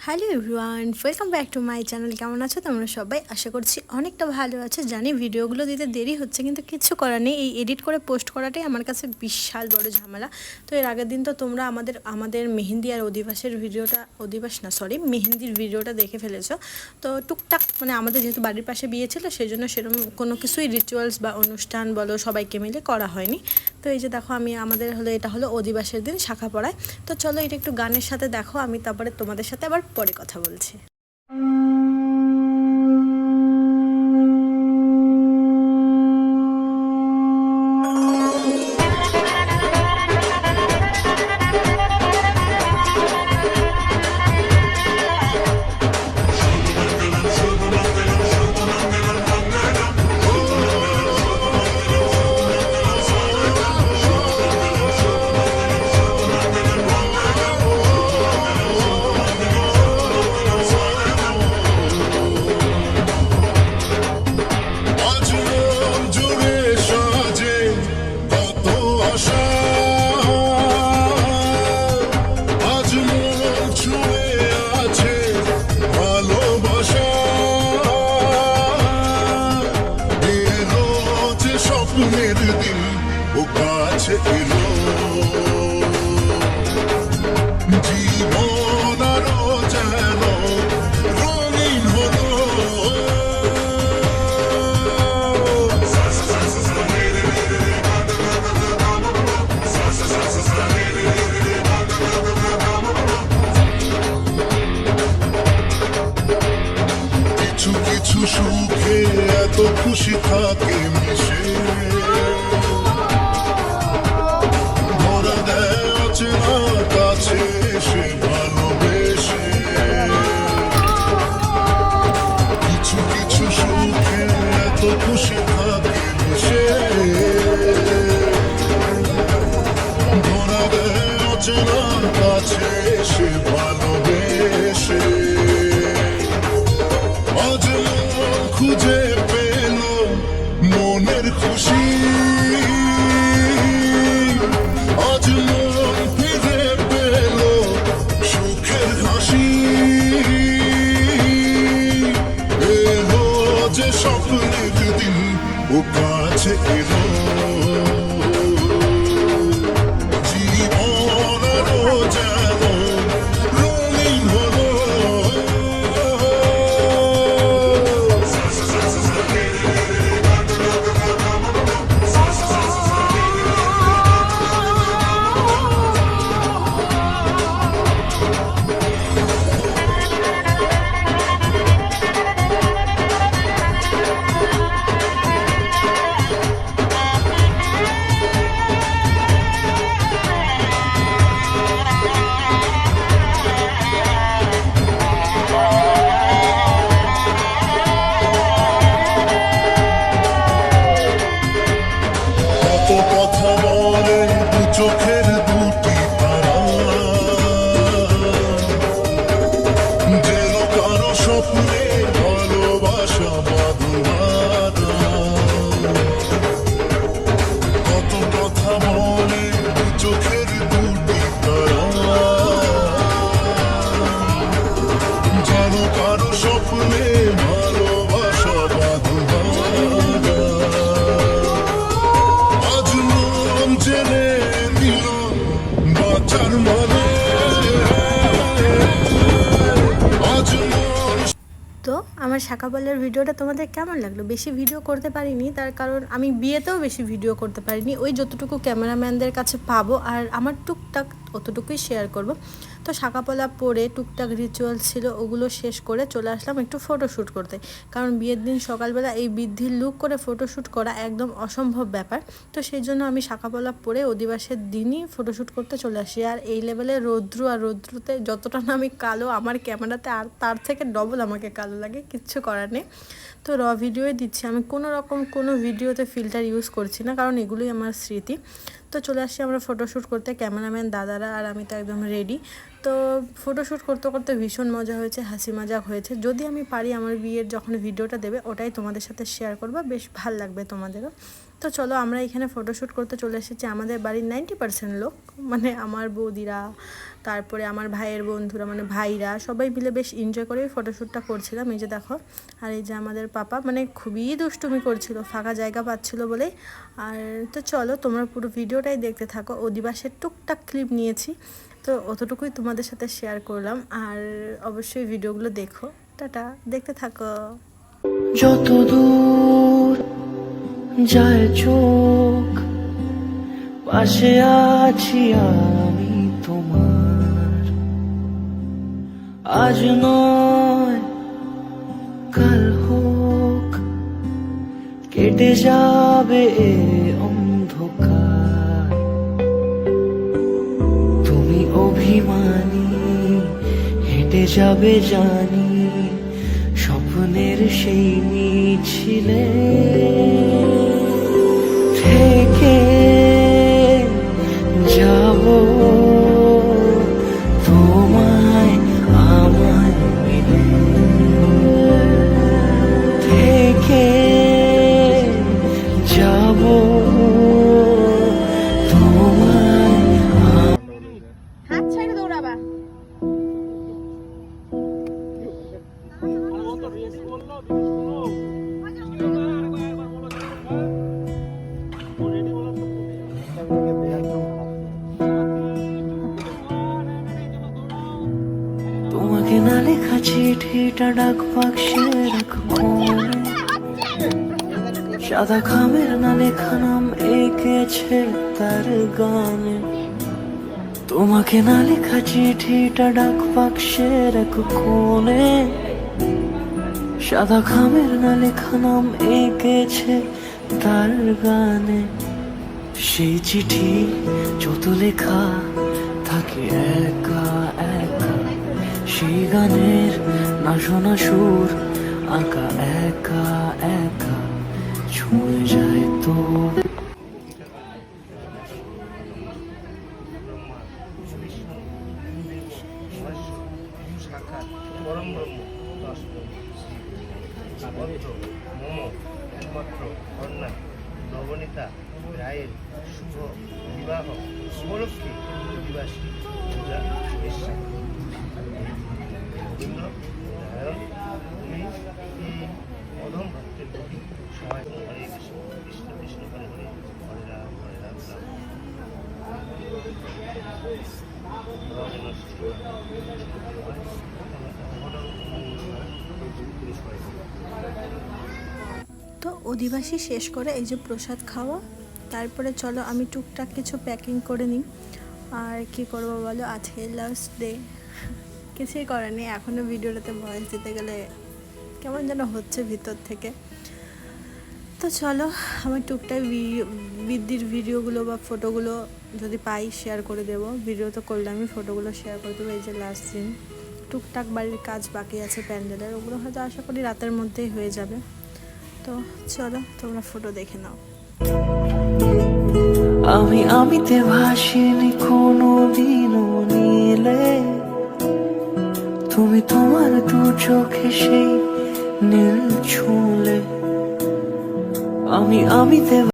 Hello everyone, welcome back to my channel. কেমন আছো তোমরা সবাই? আশা করছি অনেকটা ভালো আছো। জানি ভিডিওগুলো দিতে দেরি হচ্ছে, কিন্তু কিছু করার নেই। এই এডিট করে পোস্ট করাটাই আমার কাছে বিশাল বড় ঝামেলা। তো এর আগের দিন তো তোমরা আমাদের মেহেন্দি আর মেহেন্দির ভিডিওটা দেখে ফেলেছো। তো টুকটাক মানে আমাদের যেহেতু বাড়ির পাশে বিয়ে ছিল, সেই জন্য সেরকম কোনো কিছুই রিচুয়ালস বা অনুষ্ঠান বলো সবাইকে মিলে করা হয়নি। তো এই যে দেখো, এটা হলো অধিবাসের দিন, শাখা পড়ায়। তো চলো এটা একটু গানের সাথে দেখো, আমি তারপরে তোমাদের সাথে আবার পরে কথা বলছি। ও কাছে এলো জীবন আরো যেন রঙিন হলো। কিছু কিছু সুখে এত খুশি থাকে মিশে, কাছে এসে ভালোবেসে। কিছু কিছু সুখে এত খুশি থাকে মিশে, ধরা দেয় অচেনা কাছে এসে ভালোবেসে। আজ মন খুঁজে পেল মনের খুশি, আজ মন ফিরে পেল সুখের হাসি। এলো যে স্বপ্নের দিন, ও কাছে এলো জীবন আরো যেন রঙিন হলো। কথা বলে দু চোখের দুটি তারা, যেন কারো স্বপ্নে ভালোবাসা বাঁধা। কত কথা বলে দু চোখের দুটি তারা, যেন কারো স্বপ্নে ভালোবাসা বাঁধা। জেনে দিল বাঁচার মানে আজ। তো আমার শাখা পলার ভিডিওটা তোমাদের কেমন লাগলো? বেশি ভিডিও করতে পারিনি, তার কারণ আমি বিয়েতেও বেশি ভিডিও করতে পারিনি। ওই যতটুকু ক্যামেরাম্যানদের কাছে পাবো আর আমার টুকটাক অতটুকুই শেয়ার করব। তো শাখা পলা পরে টুকটাক রিচুয়াল ছিল, ওগুলো শেষ করে চলে আসলাম একটু ফটোশ্যুট করতে। কারণ বিয়ের দিন সকালবেলা এই বৃদ্ধির লুক করে ফটোশ্যুট করা একদম অসম্ভব ব্যাপার। তো সেই জন্য আমি শাখা পলা পরে অধিবাসের দিনই ফটোশ্যুট করতে চলে আসি। আর এই লেভেলে রৌদ্রুতে যতটা না আমি কালো, আমার ক্যামেরাতে আর তার থেকে ডবল আমাকে কালো লাগে, কিচ্ছু করার নেই। তো ভিডিওই দিচ্ছি আমি, কোনো ভিডিওতে ফিল্টার ইউজ করছি না, কারণ এগুলোই আমার স্মৃতি। তো চলে আসছি আমরা ফটোশ্যুট করতে, ক্যামেরাম্যান দাদারা আর আমি তো একদম রেডি। তো ফটোশ্যুট করতে করতে ভীষণ মজা হয়েছে, হাসি মজাক হয়েছে। যদি আমি পারি আমার বিয়ের যখন ভিডিওটা দেবে ওটাই তোমাদের সাথে শেয়ার করবো, বেশ ভাল লাগবে তোমাদেরও। তো চলো আমরা এখানে ফটোশ্যুট করতে চলে এসেছি। আমাদের বাড়ির 90% লোক, মানে আমার বৌদিরা, তারপরে আমার ভাইয়ের বন্ধুরা মানে ভাইরা সবাই মিলে বেশ এনজয় করে ফটোশ্যুটটা করছিলাম। এই যে দেখো, আর এই যে আমাদের পাপা মানে খুবই দুষ্টুমি করছিল, ফাঁকা জায়গা পাচ্ছিল বলে। আর তো চলো তোমরা পুরো ভিডিওটাই দেখতে থাকো। অধিবাসের টুকটাক ক্লিপ নিয়েছি, তো অতটুকুই তোমাদের সাথে শেয়ার করলাম। আর অবশ্যই ভিডিওগুলো দেখো। টাটা, দেখতে থাকো। যত দূর যায় চোখ, পাশে আছি আমি তোমার। আজ নয় কাল হোক, কেটে যাবে এ অন্ধকার। তুমি অভিমানী, হেঁটে যাবে জানি স্বপ্নের সেই মিছিলে। থেকে যাব তোমায় আমায় মিলে, থেকে যাব তোমায়। হাত ছেড়ে দৌড়াবা। তোমাকে না লেখা চিঠিটা ডাক বাক্সে রাখবো, সাদা খামের না লেখা নাম এঁকেছে তার গানে। তোমাকে না লেখা চিঠিটা ডাক বাক্সে রাখো কোণে, সাদা খামের না লেখা নাম এঁকেছে তার গানে। সেই চিঠি যত লেখা থাকে একা একা, সেই গানের না শোনা সুর আঁকা একা একা ছুঁয়ে যায় তো। সাক্ষাৎ পরম ব্রহ্ম একমাত্র কন্যা নবনীতা রায়ের শুভ বিবাহ উপলক্ষে অধিবাসী পূজা বিশ্বাস রবীন্দ্র নারায়ণ, তুমি এই অধম ভক্তের প্রতি সহায় হরে কৃষ্ণ কৃষ্ণ কৃষ্ণ হরে হরে, হরে রাম হরে রাম রাম তো অধিবাসী শেষ করে এই যে প্রসাদ খাওয়া, তারপরে চলো আমি টুকটাক কিছু প্যাকিং করে নিই। আর কি করবো বলো, আজকে লাস্ট ডে, কিছুই করার নেই। এখনও ভিডিওটাতে ভয়েস দিতে গেলে কেমন যেন হচ্ছে ভিতর থেকে। তো চলো আমার টুকটাক বৃদ্ধির ভিডিওগুলো বা ফটোগুলো যদি পাই শেয়ার করে দেবো। ভিডিও তো করলে আমি ফটোগুলো শেয়ার করে দেবো। এই যে লাস্ট দিন, টুকটাক বাড়ির কাজ বাকি আছে প্যান্ডেলের, ওগুলো হয়তো আশা করি রাতের মধ্যেই হয়ে যাবে। তো চলো তোমরা ফটো দেখে নাও। আমিতে ভাসিনি কোনো দিনও নীলে, তুমি তোমার দু চোখে সেই নীল ছুঁলে। আমিতে